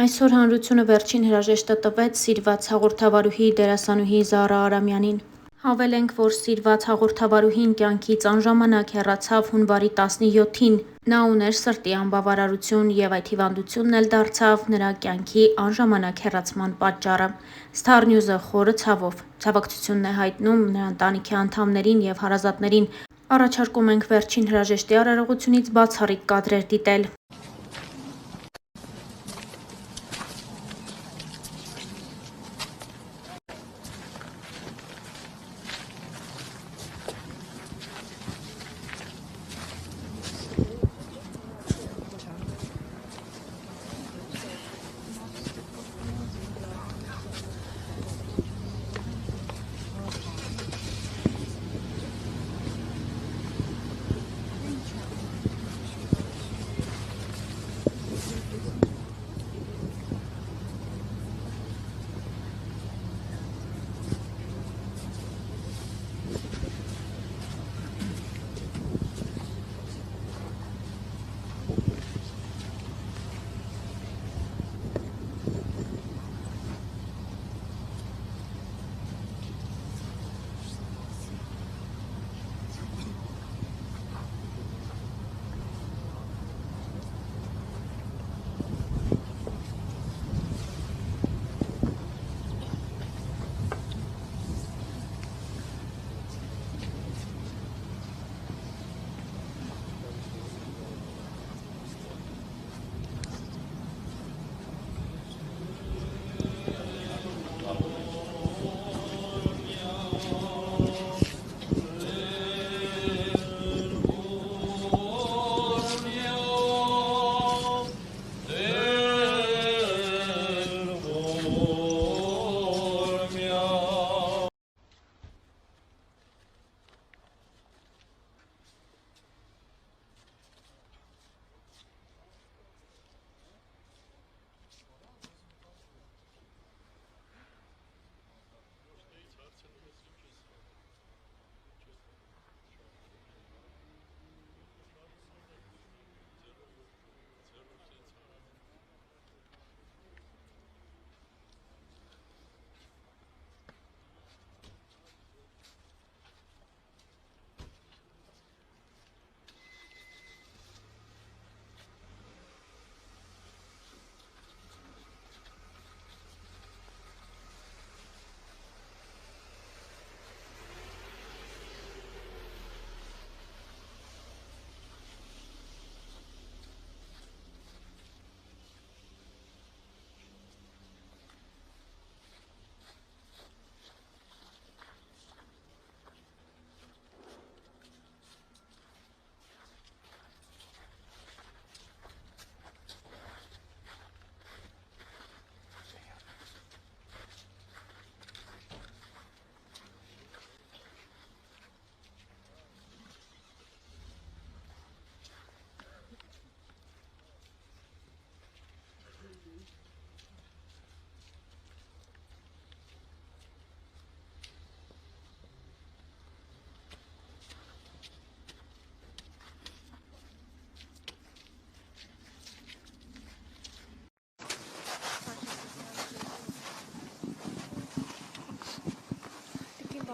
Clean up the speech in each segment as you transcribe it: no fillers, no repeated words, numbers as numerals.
Այսօր հանրությունը վերջին հրաժեշտը տվեց սիրված հաղորդավարուհի դերասանուհի Զարա Արամյանին։ Հավելենք, որ սիրված հաղորդավարուհին կյանքից անժամանակ հեռացավ հունվարի 17-ին։ Նա ուներ սրտի անբավարարություն և այդ հիվանդությունն էլ դարձավ նրա կյանքի անժամանակ հեռացման պատճառը։ Star News-ը խորը ցավակցությունն է հայտնում նրա ընտանիքի անդամներին և հարազատներին։ Առաջարկում ենք վերջին հրաժեշտի արարողությունից բացառիկ կադրեր դիտել։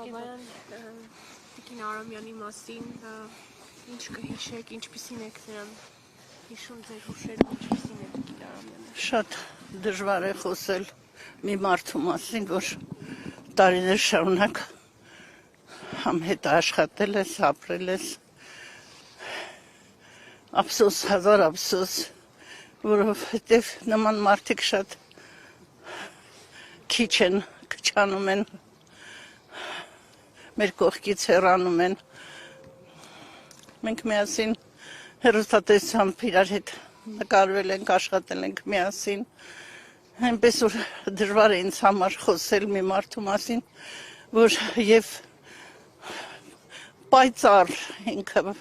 Բաբայան Տիկին Արամյանի մասին ինչ կհիշեք, ինչպիսին եք նրան հիշում ձեր հուշերում, ինչպիսին է Տիկին Արամյանը։ Շատ դժվար է խոսել մի մարդու մասին, որ տարիներ շարունակ համ հետ աշխատել ես, ապրել ես, ափսոս, հազար ափսոս, որովհետև նման մարդիկ շատ քիչ են, քչանում են, մեր կողքից հեռանում են։ Մենք միասին հեռուստատեսությամբ իրար հետ նկարվել ենք, աշխատել ենք միասին։ Այնպես որ դժվար է ինձ համար խոսել մի մարդու մասին, որ եւ պայծառ ինքը,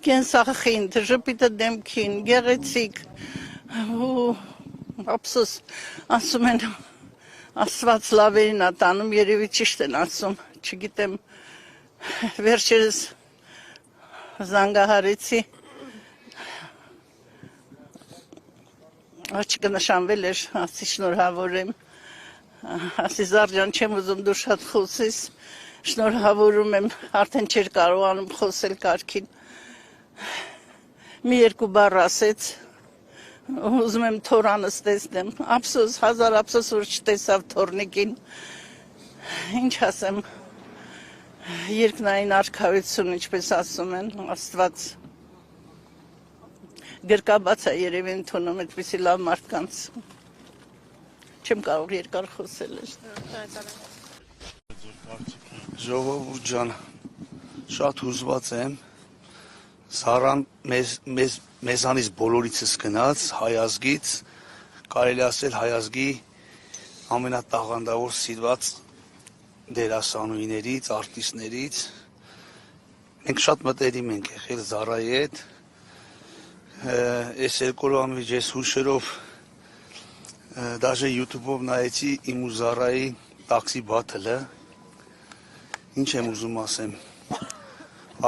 կենսախին, ժպիտը դեմքին, գեղեցիկ, ու ափսոս ասում են Աստված լավերին ա տանում, երևի ճիշտ են ասում, չգիտեմ, վերջերս զանգահարեցի Աղջիկը նշանվել էր, ասի շնորհավոր եմ, ասի Զարջան չեմ ուզում դու շատ խոսես, շնորհավորում եմ, արդեն չէր կարողանում խոսել կարգին, մի երկու բառ ասեց, ուզում եմ թորանս տեսնեմ, ափսոս, հազար ափսոս, որ չտեսավ թորնիկին, ինչ ասեմ, երկնային արքայություն, ինչպես ասում են, Աստված գրկաբաց է երևի ընդունում այդպիսի լավ մարդկանց, չեմ կարող երկար խոսել էր։ Ժողովուրդ ջան, շատ հուզված եմ, Զարան մեզանից բոլորիցս գնաց, հայազգից, կարելի ասել հայազգի ամենատաղանդավոր սիրված դերասանուհիներից, արտիստներից, մենք շատ մտերիմ ենք եղել Զարայի հետ, այս երկու օրվա մեջ ես հուշերով դաժե YouTube-ով նայեցի իմ ու Զարայի տաքսի բաթլը, ինչ եմ ուզում ասեմ,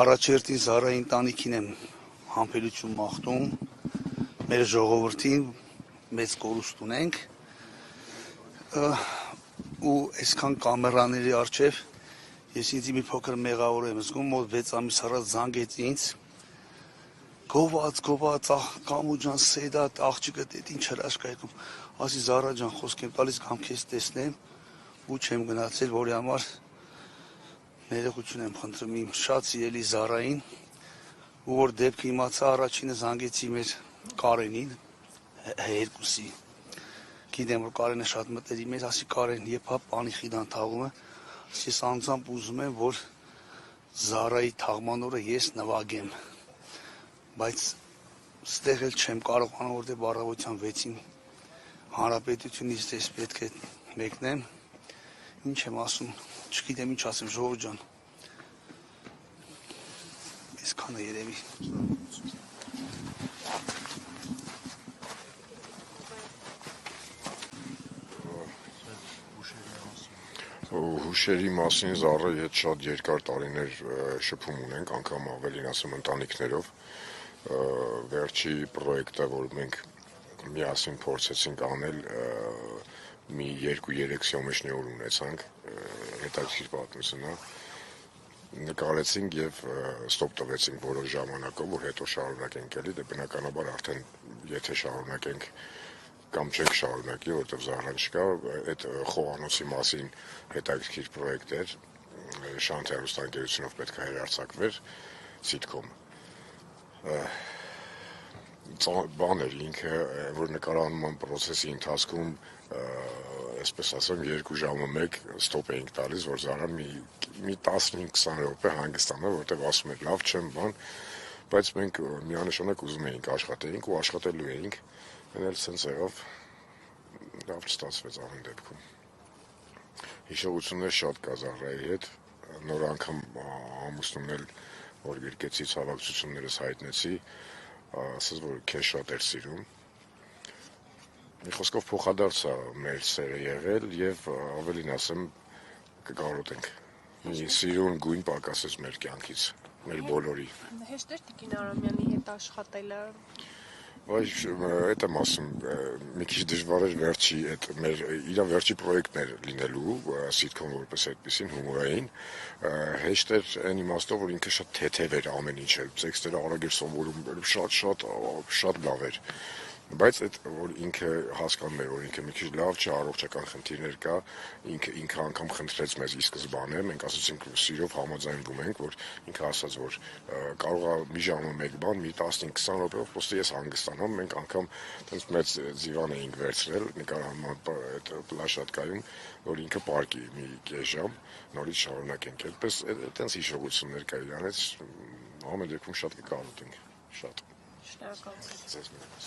առաջերտին Զարայի ընտանիքին եմ համբերություն մաղթում, մեր ժողովրդին մեծ կորուստ ունենք ու այսքան կամերաների առջև ես ինձ մի փոքր մեղավոր եմ զգում, մոտ 6 ամիս առաջ զանգեց ինձ, գոված, Կամու ջան, Սեդատ, աղջիկը դեդ ինչ հրաշք ա եկում, ասի Զարա ջան, խոսք եմ տալիս կամ քեզ տեսնեմ ու չեմ գնացել, որի համար ներողություն եմ խնդրում իմ շատ սիրելի Զարային, ու որ դեպքը իմացա առաջինը զանգեցի մեր Կարենին, երկուսի, գիտեմ, որ Կարենը շատ մտերիմ էր, ասի Կարեն, եփա պանիխիդան թաղումը, ես անձամբ ուզում եմ, որ Զարայի թաղման օրը ես նվագեմ, բայց ստեղ էլ չեմ կարողանում, որտեղ առավոտյան 6-ին հանրապետությունից դες պետք է մեկնեմ, ինչ եմ ասում, չգիտեմ ինչ ասեմ, ժողովուրդ ջան, այսքանը երևի։ Հուշերի մասին Զարայի հետ շատ երկար տարիներ շփում ունենք, անգամ ավելին ասեմ ընտանիքներով, վերջի պրոյեկտը, որ մենք միասին փորձեցինք անել, մի 2-3 սյոմեշնի օր ունեցանք, հետաքրքիր պատմություն է, նկարեցինք եւ ստոպ տվեցինք որոշ ժամանակով, որ հետո շարունակենք էլի, դե բնականաբար արդեն եթե շարունակենք կամ չենք շարունակի, որտեղ Զարան չկա, այդ խոհանոցի մասին հետաքրքիր պրոյեկտ էր, Շանթ հեռուստաընկերությունով պետք է հեռարձակվեր սիթքոմ։ Բան էր ինքը, որ նկարահանման պրոցեսի ընթացքում, այսպես ասեմ, 2 ժամը մեկ ստոպ էինք տալիս, որ Զարան մի 15-20 րոպե հանգստանա, որտեղ ասում էր լավ չեմ բան, բայց մենք միանշանակ ուզում էինք աշխատեինք ու աշխատելու էինք, էլ սենց եղավ, լավ չստացվեց ամեն դեպքում։ Հիշողություններ շատ կա Զարայի հետ, նոր անգամ ամուսնումն էլ, որ գրկեցի ցավակցություններս հայտնեցի, ասես որ քեզ շատ էր սիրում։ Մի խոսքով փոխադարձ է մեր սերը եղել եւ ավելին ասեմ կկարոտենք։ Մի սիրուն գույն պակասեց մեր կյանքից, մեր բոլորի։ Հեշտ էր Տիկին Արամյանի հետ աշխատելը։ Այդ եմ ասում, մի քիչ դժվար էր վերջի իր վերջի պրոյեկտն էր լինելու, սիթքոմ որպես այդպեսին հումորային, հեշտ էր այն իմաստով, որ ինքը շատ թեթև էր ամեն ինչը, տեքստերը արագ էր սովորում, շատ լավ էր, բայց այդ որ ինքը հասկանում էր, որ ինքը մի քիչ լավ չէ, առողջական խնդիրներ կա, ինքը անգամ խնդրեց մեզ ի սկզբանե, մենք ասացինք սիրով համաձայնվում ենք, որ ինքը ասաց, որ կարող է մի ժամը մեկ բան, մի 15-20 րոպեով, պոստը ես հանգստանամ, մենք անգամ տենց մեծ ձիվան էինք վերցրել, նկարահանման այդ պլաշատկայում, որ ինքը պարկի մի կես ժամ, նորից շարունակենք, այդպես տենց հիշողություններ կա իրանից, ամեն դեպքում շատ կկարոտենք, շատ։ Շնորհակալություն։ Ձեզ մեծ։